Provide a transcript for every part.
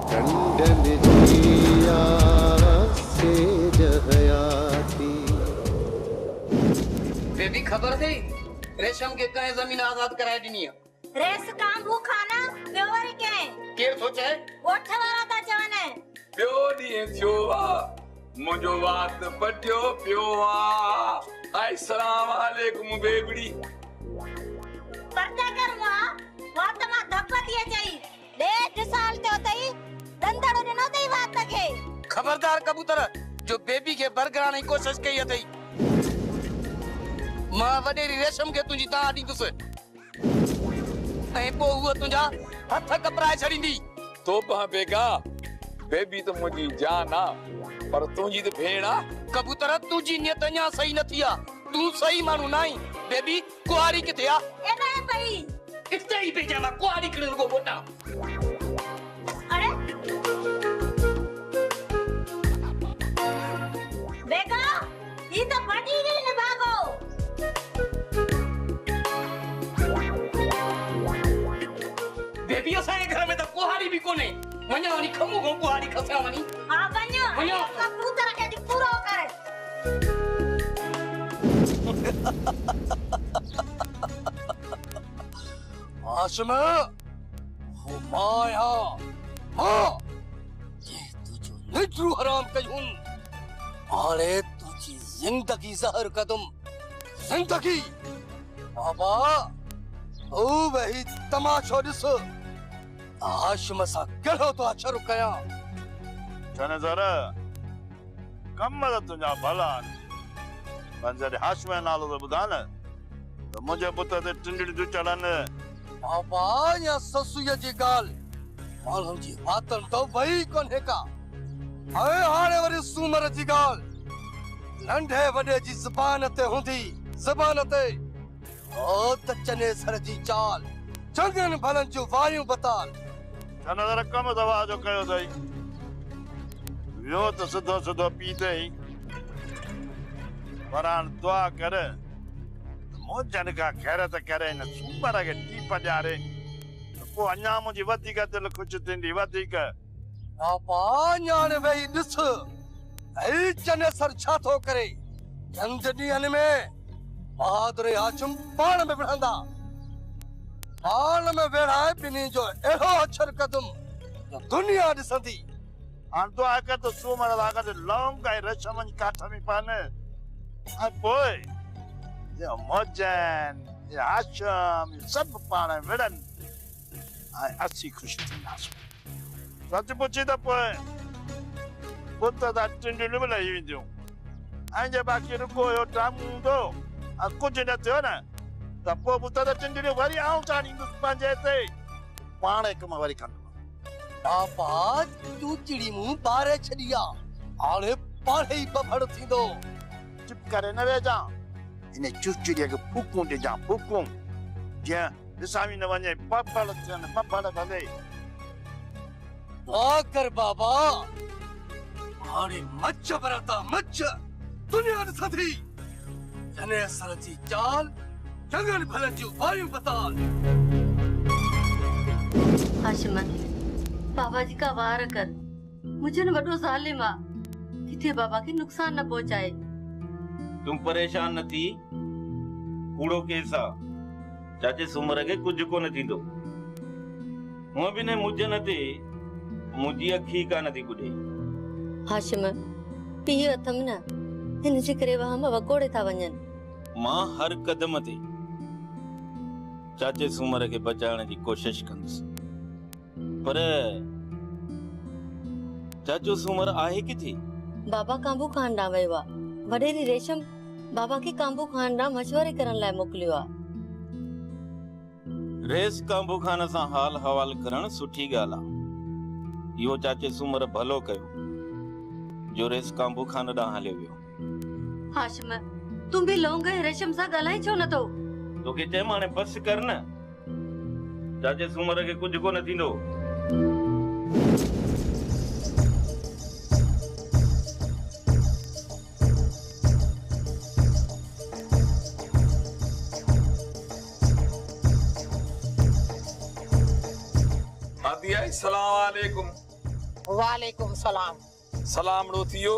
टंडन जिया से जहयाती। बेबी खबर थी रेशम के कहे जमीन आजाद कराए दी है। रेस काम वो खाना प्योर के केर सोचे गोठ वाला ता चवने प्योरी थियो मुझो बात पटियो पियो अस्सलाम वालेकुम बेबड़ी पर्दा कर बात मा धपतिए चई 1.5 साल ते तई दंदड़ो न तई बात तके। खबरदार कबूतर जो बेबी के बरगराण की कोशिश कई थई मां वडेरी रेशम के तुझी ता दी दुस ए पो हुआ तुझा हथ कपराए छड़ींदी तो पा बेगा बेबी तो मुझी जान आ पर तुझी तो भेड़ा कबूतर तुझी नियत अञा सही न थिया तू सही मानू नहीं बेबी कुआरी किथे आ एना पई इते ही भेजा मा कुआरी किण को बोटा अरे बेगा ई तो फटी गई ने भागो। बेबी असांजे घर में तो कुहारी भी कोने वञा वञी खमू को कुहारी खसा वञी हां वञो वञो कबूतर के पूरो करे। हाशिम हो माया हां ये तुझो निद्रू हराम कयूं आले तुझी जिंदगी जहर कदम जिंदगी बाबा ओ वही तमाशो दिस हाशिम सा कहो तो अचर कया चने जरा कम मत तुझा भला पंजरे हाशिम नालो तो बुधान तो मुझे पुत ते टिंडड़ी जो चढ़न बाबा या ससुय जी गाल मालूम जी बातन तो वही कोने का हाए हाणे वरी सूमर जी गाल नंढे वडे जी ज़बान ते हुंदी ज़बान ते ओ त चने सर जी चाल चंगन भलन जो वायु बताल चने जरा कम दवा जो कयो दई यो तो सिधो सिधो पीते ही वरान दुआ करे मोजन का खैरत करे न सुपर के टीप जारे को अन्या मुझे वधी का दिल खुश थिंदी वधी का बाबा न्याण वही दिस ऐ चने सर छा थो करे चंदनी अन में बहादुर हाशिम पाण में बिढ़ंदा पाण में वेड़ा बिनी जो एहो अक्षर कदम जो दुनिया दिसंदी आन तो आकर तो सुमर लागा ते लौंग का रचमन काठ में पाने आ बोय ये मोजन ये हाशिम सब पाण विड़न आ अस्सी खुश थी नास सच पूछी तो पोए पुत दा टिंडली में लई विंदियो आंजे बाकी रुको यो टामुंदो आ कुछ न थियो न त पो पुत दा टिंडली वरी आऊं चाणी दुस पंजे ते पाणे कम वरी खंड बाबा तू चिड़ी मुंह बारे छड़िया आले पाणे ही बफड़ थींदो चुप करे न वे जा इने चुचड़ी के फुकूं दे जा फुकूं जे दिसामी न वने पपल थन पपल भले आकर बाबा हाणे मच्छ बरता मच्छ दुनिया न सदी जने सर जी चाल जंगल भलन जो वायु बताल हाशिम बाबा जी का वार कर मुझे न वडो जालिम आ किथे बाबा के नुकसान न पहुंचाए। तुम परेशान न थी कूड़ो केसा चाचे सुमर के कुछ को न थींदो हुआ भी ने मुझे न थी मुझी अखी का न थी बुढ़े हाशिम पीओ अथम न इन जे करे हम वकोड़े था वञन मां हर कदम ते चाचे सुमर के बचाने की कोशिश कंदस पर चाचो सुमर आहे किथे बाबा कांबू खान ॾांहुं वियो आ वडेरी रेशम बाबा के कांबू खान ॾांहुं मशवरे करण लाइ मोकिलियो आ। रेस कांबू खान सां हाल हवाल करण सुठी ॻाल्हि आहे इहो चाचे सुमर भलो कयो जो रेस कांबू खान ॾांहुं हलियो वियो। हाशिम तू भी लौंग ऐं रेशम सां ॻाल्हाए छो नथो तोखे चयमि हाणे बस कर न चाचे सुमर के कुछ को न थींदो। अस्सलाम वालेकुम वालेकुम सलाम। सलामड़ो थियो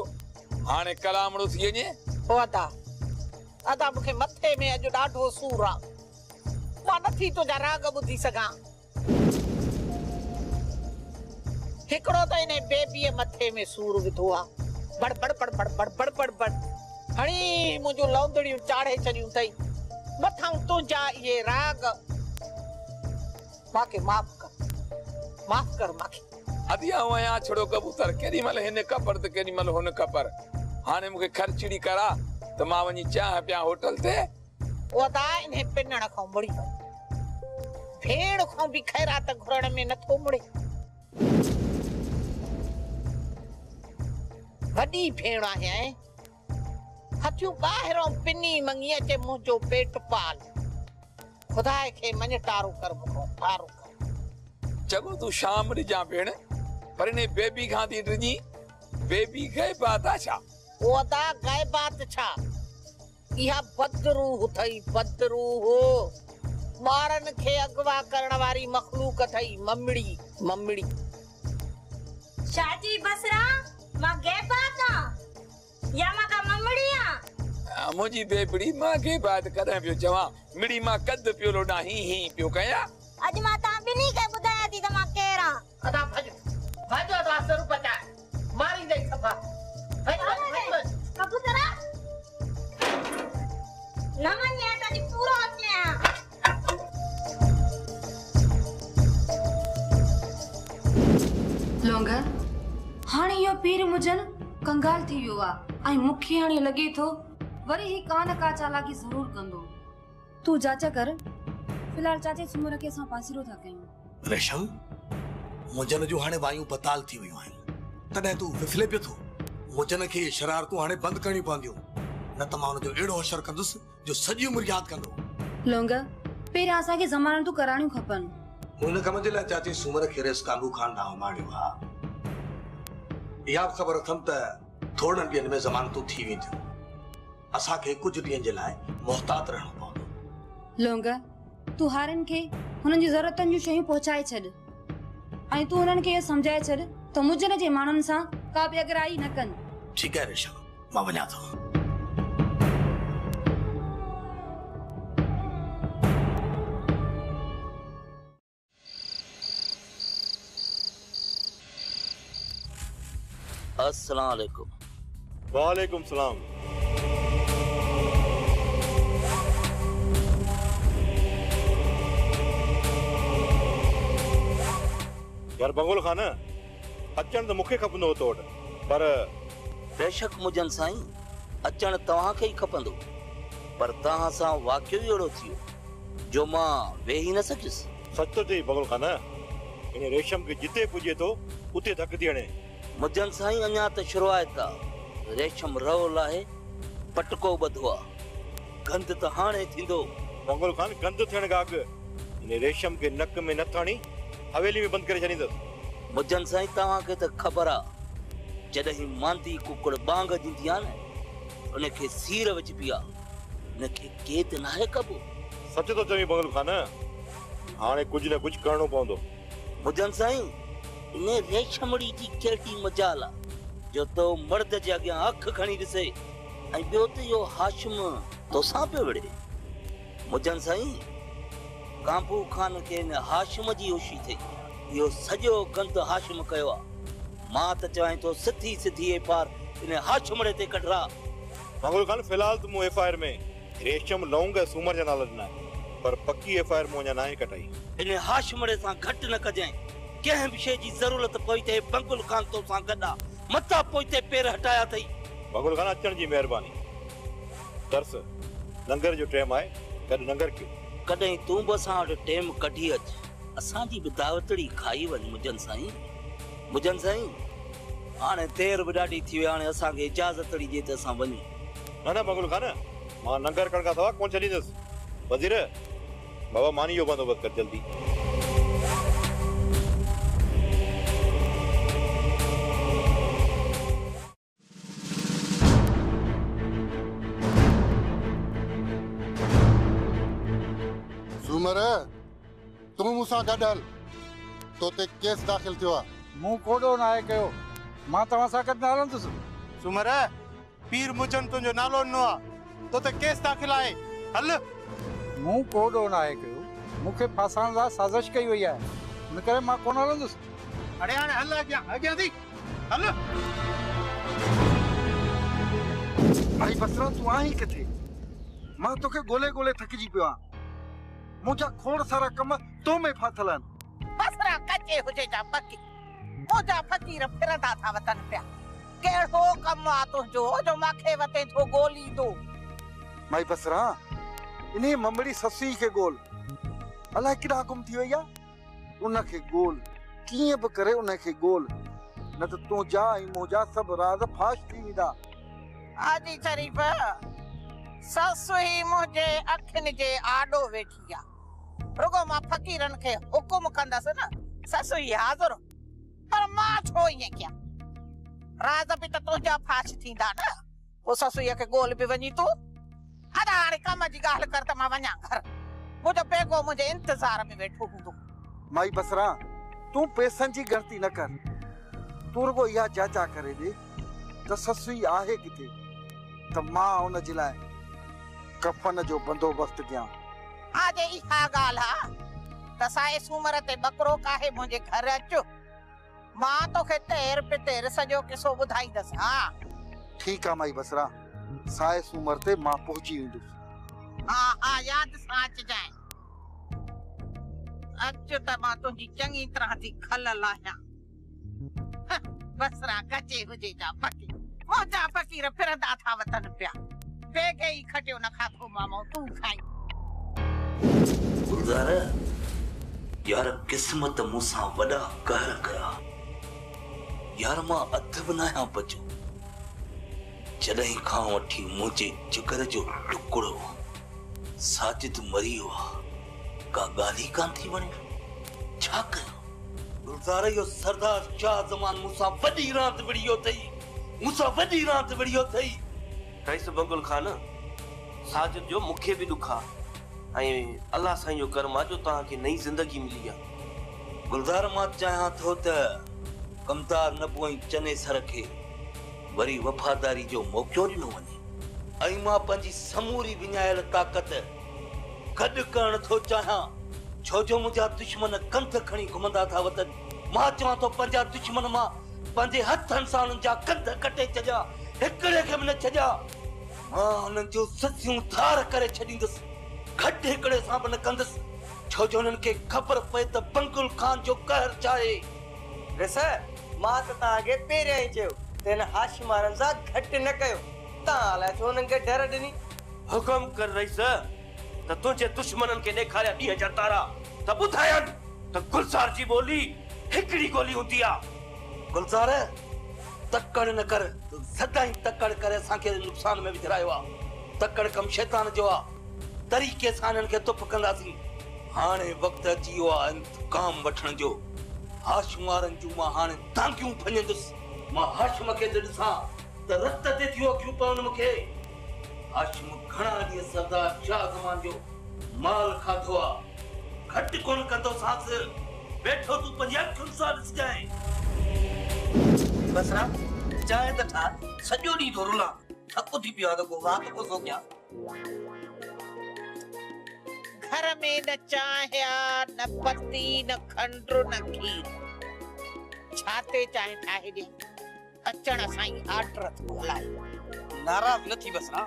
हाणे कलामड़ो थी वञे। ओ अदा अदा मूंखे मथे में अॼु ॾाढो सूर आ। मां नथी तुंहिंजा राग ॿुधी सघां। हिकिड़ो त इन बेबीअ मथे में सूर विधो आ। बड़ बड़ बड़ बड़ बड़ बड़ बड़ बड़ हणी मुंहिंजूं लौंदड़ियूं चाढ़े छॾियूं अथई। मथां तुंहिंजा इहे राग। मांखे माफ़ कर मांखे। अदिया वया छड़ो कबूतर केडी मल हिन कपर त केडी मल हुन कपर। हाणे मूंखे खर्चड़ी करा त मां वञी चाह पिया होटल ते। ओदा इन्हे पिनण खां मुड़ी वई। भेड़ खां भी खैरात घुरण में नथो मुड़े। वॾी भेड़ आहे हथियूं ॿाहिरों पिनी मंगी अचे मुंहिंजो पेट पाल। खुदा खे मञ टारो कर मूंखां टारो कर। चगो तू शाम ॾिजां भेण पर ने बेबी खां थी ॾिजी। बेबी ग़ैबात आ छा? ओदा ग़ैबात छा? इहा बदरूह अथई बदरूह। ॿारनि खे अगवा करण वारी मखलूक अथई ममड़ी ममड़ी। शाजी बसरा मां ग़ैबात आ या मां का ममड़ी आ? मुंहिंजी बेबड़ी मां ग़ैबात कॾहिं पियो चवां। मिड़ी मां कद पियो लोॾां ही ही पियो कयां। अॼु मां तव्हां ॿिन्ही खे ॿुधायां थी त मां केरु आं। अदा भॼ भॼ अदा सर बचा मारी दे सफा। कबूतरा न मञे त अॼु पूरो अचे आ। लोंगा हाणे इहो पीर मुजन कंगाल थी वियो आहे ऐं मूंखे हाणे लॻे थो वरी ही कान का चालाकी ज़रूर कंदो। तू जाचा कर। फिलहाल चाचे सुमर के असां पासीरो था कयूं। रेशम मुजन जो हाणे वायूं पताल थी वियूं आहिनि तॾहिं तू फिफले पियो थो। मुजन खे शरारतूं हाणे बंदि करणी पवंदियूं न त मां हुनजो अहिड़ो असरु कंदुसि जो सॼी उमिरि यादि कंदो। लोंगा पहिरियां असांखे ज़मानतूं कराइणियूं खपनि। हुन कम जे लाइ चाची सूमर खे रेस काबू खान ॾांहुं माणियो हा। इहा बि ख़बर अथमि त थोरनि ॾींहंनि में ज़मानतूं थी वेंदियूं। असांखे कुझु ॾींहंनि जे लाइ मोहतात रहणो पवंदो। लोंगा तू हारनि खे हुननि जी ज़रूरतनि जूं शयूं पहुचाए छॾ ऐं तू हुननि खे इहो सम्झाए छॾ त मुजन जे माण्हुनि सां का बि अगराई न कनि। ठीकु आहे रेशम मां वञा थो। अस्सलाम वालेकुम। वालेकुम सलाम। यार बंगोल खान अचण त मूंखे खपंदो हो तो वटि पर बेशक मुजन साईं अचण तव्हांखे ई खपंदो पर तव्हां सां वाक़ियो ई अहिड़ो थियो जो मां वेही न सघियुसि। सच तो चई बंगोल खान इन रेशम खे जिते पुॼे थो उते धक थी हणे। मुजन साईं अञा त शुरूआत आहे। रेशम रवल आहे पटको ॿधो आहे गंद त हाणे थींदो। बंगोल खान गंद थियण खां अॻु इन रेशम खे नक में न खणी हवेली में बंदि करे छॾींदसि। मुजन साईं तव्हांखे त ख़बर आहे जॾहिं मांदी कुकड़ बांग ॾींदी आहे न उनखे सीर विझबी आहे उनखे केत नाहे कबो। सच तो चवी बंगोल खान हाणे कुझु न कुझु करणो पवंदो। मुजन साईं इन रेशमड़ी जी कहिड़ी मजाल आहे जो तो मर्द जे अॻियां अखि खणी ॾिसे ऐं ॿियो त इहो हाशिम तोसां पियो विड़े। मुजन साईं काबू खान खे इन हाशिम जी होशी थी इहो सॼो गंद हाशिम कयो आहे। मां त चवां थो सिधी सिधी एफआर इन हाशिमड़े ते कढरा। बंगोल खान फिलहाल तो मूं एफआईआर में रेशम लौंग ऐं सूमर जा नाला ॾिना पर पक्की एफआईआर मूं अञा नाहे कटाई। इन हाशिमड़े सां घटि न कजांइ। कंहिं बि शइ जी ज़रूरत पई ते बंगुल खान तो सां गॾु आहे मथां पोइते पेर हटाया अथई। बंगुल खान अचण जी महिरबानी। दर्स लंगर जो टाइम आहे गॾु लंगर कयो। कॾहिं तूं बि असां वटि टेम कढी अच असांजी बि दावतड़ी खाई वञ मुजन साईं। मुजन साईं हाणे देर बि ॾाढी थी वई हाणे असांखे इजाज़त ॾिजे त असां वञूं। न न बंगुल खान मां लंगर करण खां सवाइ कोन छॾींदुसि। वज़ीर बाबा मानी जो बंदोबस्त कर जल्दी। सूमर तुम मूंसां गॾु हल तो ते केस दाख़िल थियो आहे। मूं कोडो न आहे कयो मां तव्हां सां गॾु न हलंदुसि सूमर पीर मुजन तुंहिंजो नालो ॾिनो आहे तो त केस दाख़िल आहे हल मूं कोडो न आहे कयो मूंखे फासाइण लाइ साज़िश कई वई आहे इन करे मां कोन हलंदुसि अड़े हाणे हल अॻियां थी हल भाई बसरा तूं आहीं किथे मां तोखे ॻोल्हे ॻोल्हे थकिजी पियो आहियां मुंहिंजा खोड़ सारा कम तो में फाथल आहिनि बसरा कचे हुजे जा पकी मुंहिंजा फ़कीर फिरंदा था वतन पिया कहिड़ो कमु आहे तुंहिंजो जो मूंखे वते थो ॻोल्हींदो माई बसरा इन्हे ममड़ी ससी खे ॻोल्ह अलाए किॾा गुम थी वई आहे उनखे ॻोल्ह कीअं बि करे उनखे ॻोल्ह न त तुंहिंजा ऐं मुंहिंजा सभु राज़ फाश थी वेंदा हाजी शरीफ ससु ई मुंहिंजे अखियुनि जे आॾो वेठी आहे रुगो मां फ़कीरनि खे हुकुम कंदसि न ससु ई हाज़ुर पर मां छो ईअं कयां राज़ बि त तुंहिंजा फाश थींदा न पोइ ससुईअ खे ॻोल्ह बि वञी तूं हॾा हाणे कम जी ॻाल्हि कर त मां वञां घर मुंहिंजो पेको मुंहिंजे इंतज़ार में वेठो हूंदो माई बसरा तूं पैसनि जी गिणती न कर तूं रुगो इहा जाचा करे ॾे त ससुई आहे किथे त मां उन जे लाइ कफन जो बंदोबस्त कयां आजे इहा ॻाल्हि आहे त साए सूमर ते बकरो काहे मुंहिंजे घर अचो मां तोखे तेर पे तेर सॼो किसो ॿुधाईंदसि हा ठीकु आहे माई बसरा साए सूमर ते मां पहुची वेंदुसि हा हा यादि सां अचिजांइ अच त मां तुंहिंजी चङी तरह थी खल लाहियां बसरा कचे हुजे जा पकी मुंहिंजा फ़कीर फिरंदा था वतन पिया बेगे ई खटियो न खाधो मामो तूं खाई गुलज़ार यार किस्मत मूंसां वॾा कहर कया यार मां अध बि न आहियां बचो जॾहिं खां वठी मुंहिंजे जिगर जो टुकड़ो साजिद मरी वियो आहे का ॻाल्हि ई कान थी वणे छा कयां गुलज़ार इहो सरदार शाह ज़मान मूंसां वॾी रांदि विड़ियो अथई रईस बंगुल खान साजिद जो मूंखे बि ॾुख आहे ऐं अल्लाह साईं जो करम आहे जो तव्हांखे नई ज़िंदगी मिली आहे गुलज़ार मां चाहियां थो त कमदार नबो ऐं चने सर खे वरी वफ़ादारी जो मौक़ो ॾिनो वञे ऐं मां पंहिंजी समूरी विञायल ताक़त गॾु करण थो चाहियां छो जो मुंहिंजा दुश्मन कंध खणी घुमंदा था वतन मां चवां थो पंहिंजा दुश्मन मां पंहिंजे हथनि सां उन्हनि जा कंध कटे छॾिया हिकिड़े खे बि न छॾिया मां हुननि जो ससियूं धार करे छॾींदुसि घटि हिकिड़े सां बि न कंदुसि छो जो हुननि खे ख़बर पए त बंगुल खान जो कहर छा आहे रिस मां त तव्हांखे पहिरियां ई चयो त हिन हाशिमारनि सां घटि न कयो तव्हां अलाए छो हुननि खे डर ॾिनी हुकुम कर रईस त तुंहिंजे दुश्मननि खे ॾेखारिया ॾींहं जा तारा त ॿुधायनि त गुलज़ार जी ॿोली हिकिड़ी गोली हूंदी आहे गुलज़ार तकड़ न कर सदाई तकड़ करे असांखे नुक़सान में विझरायो आहे तकड़ कम शैतान जो आहे तरीक़े सां हिननि खे तुप कंदासीं हाणे वक़्तु अची वियो आहे इंतकाम वठण जो हाशिम वारनि जूं मां हाणे टांगियूं फंजंदुसि मां हाशिम खे ॾिसां त रत ते थियो अखियूं पवनि मूंखे हाशिम घणा ॾींहं सरदार शाह ज़मान जो माल खाधो आहे घटि कोन कंदो सांस वेठो तूं पंहिंजी अखियुनि सां ॾिसजांइ बसरा चांहि त ठाह सॼो ॾींहुं थो रुलां थको थी पियो आहे त को वात को सो कयां घर में न चांहि न पत्ती न खंड न खीर छाते चांहि ठाहे ॾे अचण साईं आर्डर थो हलाए नाराज़ न थी बसरा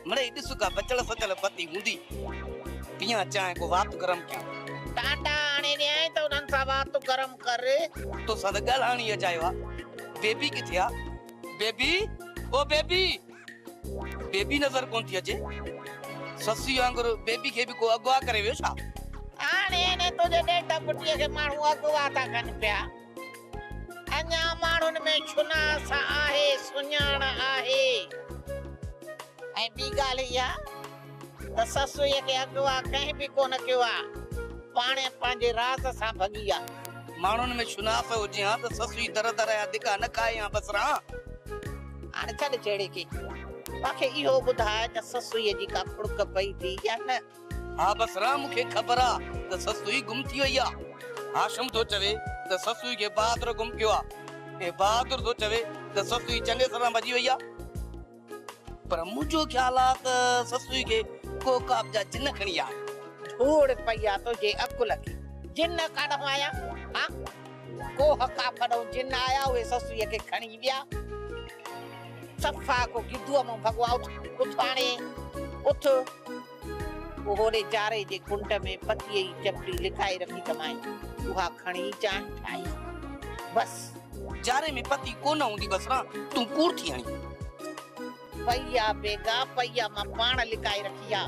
मड़े ॾिस का बचल सचल पत्ती हूंदी पिया चांहि को वात गरम कयां टाटा आणे ॾियां त उन्हनि सां वात गरम कर तो सां त ॻाल्हाइणी अचायो आहे बेबी किथे आहे बेबी ओ बेबी बेबी नज़र कोन थी अचे ससी वांगुरु बेबी खे बि को अगवा करे वियो छा हाणे ने तुंहिंजे ॾेढ पुटीअ खे माण्हू अगवा था कनि पिया अञा माण्हुनि में छुनास आहे सुञाण आहे ऐं ॿी ॻाल्हि इहा त ससुईअ खे अगवा कंहिं बि कोन कयो आहे पाणे पंहिंजे राज़ सां भॻी आहे माण्हुनि में शुनास हुजे हा त ससुई दर दर जा धिका न खाए हा बसरा हाणे छॾ छेड़े खे मूंखे इहो ॿुधाए त ससुईअ जी का फुड़क पई थी या न हा बसरा मूंखे ख़बर आहे त ससुई गुम थी वई आहे हाशिम थो चवे त ससुई खे बहादुर गुम कयो आहे। बहादुर थो चवे त ससुई चङे तरह भॼी वई आहे, पर मुंहिंजो ख़्याल आहे त ससुई खे को काबजा जिन खणी आहे। धूड़ पई तो जे अकुल खे जिन काढो आया हां को हका फड़ो जिन आया वे ससुई खे खणी विया। सफा को गिद्धुअ में भगवा उठाणे उठ ओहोरे जारे जे कुंड में पतीअ जी चपड़ी लिखाए रखी कमाई उहा खणी चांहि ठाही। बस जारे में पती कोन हूंदी बसरा तूं कूड़ थी हणी। पैया बेगा पैया मां पाण लिखाए रखी आ।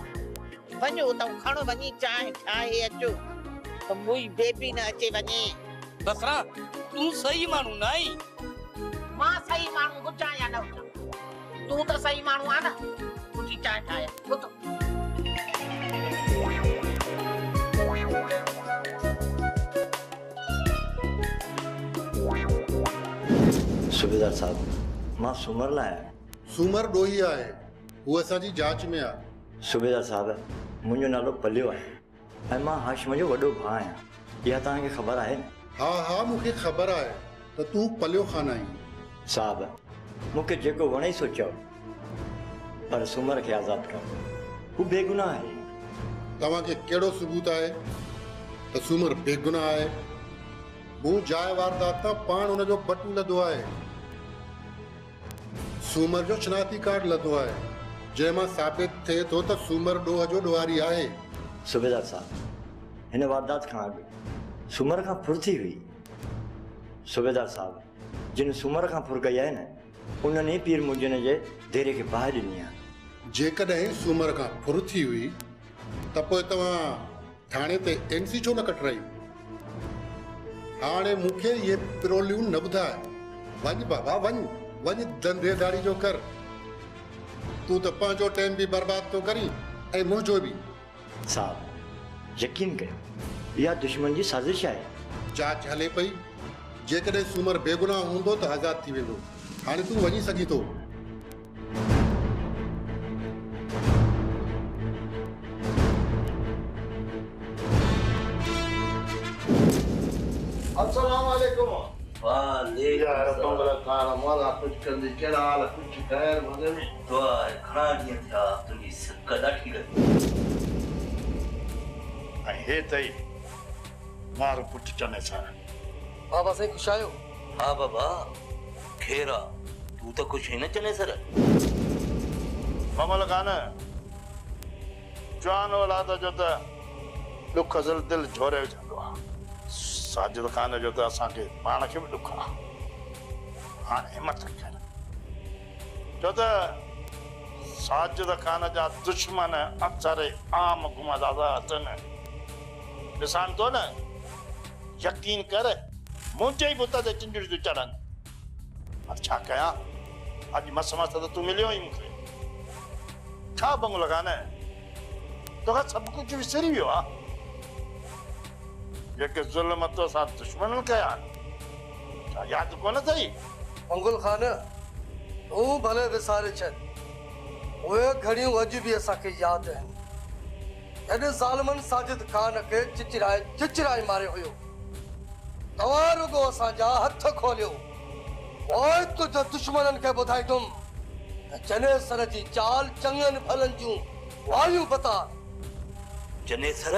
वञो त खणो वञी चांहि ठाहे अचो त मुई बेबी न अचे वञे। बसरा तूं सही माण्हू न आई। मां सही माण्हू हुजां या न हुजां तूं त सही माण्हू आ न। तुंहिंजी चांहि ठाहे ॿुधो सूबेदार साहब मां सूमर लाइ सूमर ॾोही आहे, हूअ असांजी जांच में आहे। सूबेदार साहब मुंहिंजो नालो पलियो आहे ऐं मां हाशिम जो वॾो भाउ आहियां। इहा तव्हांखे ख़बर आहे न? हा हा मूंखे ख़बर आहे त तूं पलियो खान आहीं। साहब मूंखे जेको वणे सो चओ, पर सूमर खे आज़ादु कर, हू बेगुनाह आहे। तव्हांखे कहिड़ो सबूत आहे त सूमर बेगुनाह आहे? मूं जाइ वारदात तां पाण हुनजो बटू लधो आहे। सूमर जो शनाख्ती कार्ड लधो आहे जंहिंमां साबित थिए थो त सूमर ॾोह जो ॾोहारी आहे। सूबेदार साहब हिन वारदात खां अॻु सूमर खां फुर थी हुई। सूबेदार साहब जिन सूमर खां फुर कई आहे न उन्हनि ई पीर मुजन जे देरे खे बाहि ॾिनी आहे। जेकॾहिं सूमर खां फुर थी हुई त पोइ तव्हां थाणे ते एनसी छो न कटराई? हाणे मूंखे इहे पिरोलियूं न ॿुधाए। वञ बाबा वञ धंधेदारी जो कर। तूं त पंहिंजो टाइम बि बर्बाद थो करी ऐं मुंहिंजो बि। साहब यकीन कयो इहा दुश्मन जी साज़िश आहे। जांच हले पई, जेकॾहिं सूमर बेगुनाह हूंदो त आज़ादु थी वेंदो। हाणे तूं वञी सघीं थो। अस्सलाम वालेकुम। वालेकुम यार पंगला काला माला कुछ कंदी केड़ा हाल कुछ खैर मजे में तो खणा ॾींहं थिया तुंहिंजी सिक ॾाठी लॻी। ऐं हे तई मारो पुट चने सा बाबा से खुश आयो? हा बाबा खेरा तू तो खुश है न चने सर? ममल कान जवान औलाद जो त दुख ज़िल दिल झोरे विझंदो आहे। साजिद खान जो त असांखे पाण खे बि दुख आहे। हाणे हिमत कर छो त साजिद खान जा दुश्मन अक्सर आम घुमंदा अचनि। ॾिसां थो न यकीन कर मुंहिंजे ई बुत ते चिंजड़ियूं थियूं चढ़नि। अब छा कयां? अॼु मस त तूं मिलियो ई मूंखे। छा बंगलो कान तोखां सभु कुझु विसरी वियो आहे। जेके ज़ुल्म तो सां दुश्मन कया छा यादि कोन अथई? मंगुल खान तूं भले विसारे छॾ, उहे घड़ियूं अॼु बि असांखे यादि आहिनि। जॾहिं ज़ालिमनि साजिद खान खे चिचिराए मारियो हुयो तव्हां रुगो असांजा हथ खोलियो। पोइ तुंहिंजे दुश्मननि खे ॿुधाईंदुमि त चने सर जी चाल चङनि फलनि जूं वायूं बता। चने सर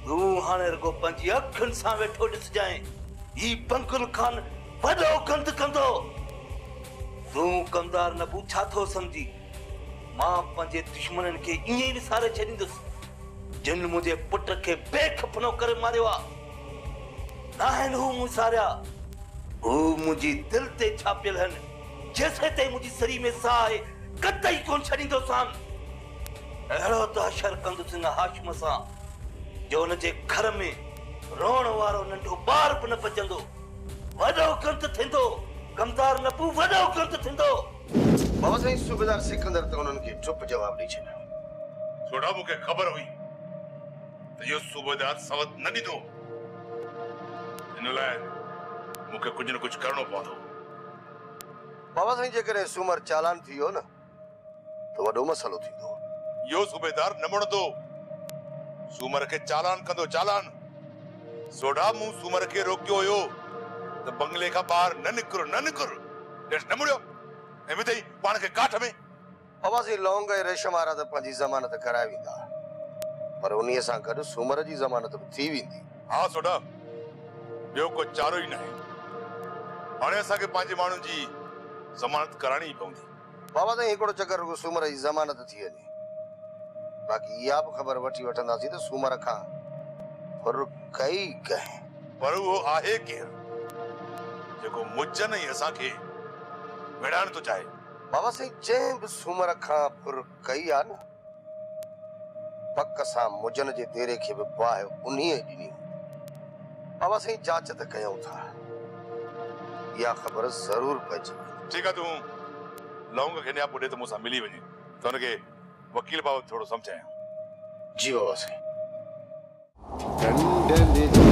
तूं हाणे रुगो पंहिंजी अखियुनि सां वेठो ॾिसजांइ ही बंकुल खान वॾो गंद कंदो। तूं कमदार नबू छा थो सम्झी? मां पंहिंजे दुश्मननि खे ईअं ई विसारे छॾींदुसि जिन मुंहिंजे पुट खे बेखपनो करे मारियो आहे। नाहिनि हू मूं सारिया, हू मुंहिंजी दिलि ते छापियल आहिनि। जेसिं ताईं मुंहिंजी सरी में साह आहे कतई कोन छॾींदोसांनि। अहिड़ो दहशर कंदुसि हिन हाशिम सां जो हुनजे घर में रोअण वारो नंढो ॿार बि न बचंदो। वॾो गंद थींदो कमदार नबू, वॾो गंद थींदो। बाबा साईं सूबेदार सिकंदर त उन्हनि खे चुप जवाब ॾेई छॾियो। थोड़ा मूंखे ख़बर हुई त इहो सूबेदार सवत न ॾींदो। हिन लाइ मूंखे कुझु न कुझु करणो पवंदो। बाबा साईं जेकॾहिं सूमर चालान थी वियो न त वॾो मसइलो थींदो। इहो सूबेदार न मुड़ंदो, सूमर खे चालान कंदो। चालान सोडा मूं सूमर खे रोकियो हुयो त बंगले खां ॿाहिरि न निकिर ॾिस न मुड़ियो ऐं विधई पाण खे काठ में। बाबा साईं लौंग ऐं रेशम वारा त पंहिंजी ज़मानत कराए वेंदा, पर उन्हीअ सां गॾु सूमर जी ज़मानत बि थी वेंदी। हा सोडा, ॿियो को चारो ई न आहे। हाणे असांखे पंहिंजे माण्हुनि जी ज़मानत कराइणी ई पवंदी। बाबा साईं हिकिड़ो चकर रुगो सूमर जी ज़मानत थी वञे, बाक़ी इहा बि ख़बर वठी वठंदासीं त सूमर खां फुरकई कंहिं। पर उहो आहे केरु जेको मुजन ई असांखे विढ़ाइण थो चाहे? बाबा साईं जंहिं बि सूमर खां फुरकई आहे न, पक सां मुजन जे डेरे खे बि बाहि उन्हीअ ॾिनी। बाबा साईं जांच त कयूं था, इहा ख़बर ज़रूर पइजी। ठीकु आहे, तूं लौंग खे न्यापो ॾे त मूंसां मिली वञे त हुनखे वकील बाबति थोरो सम्झायां। जी बाबा साईं। डंडन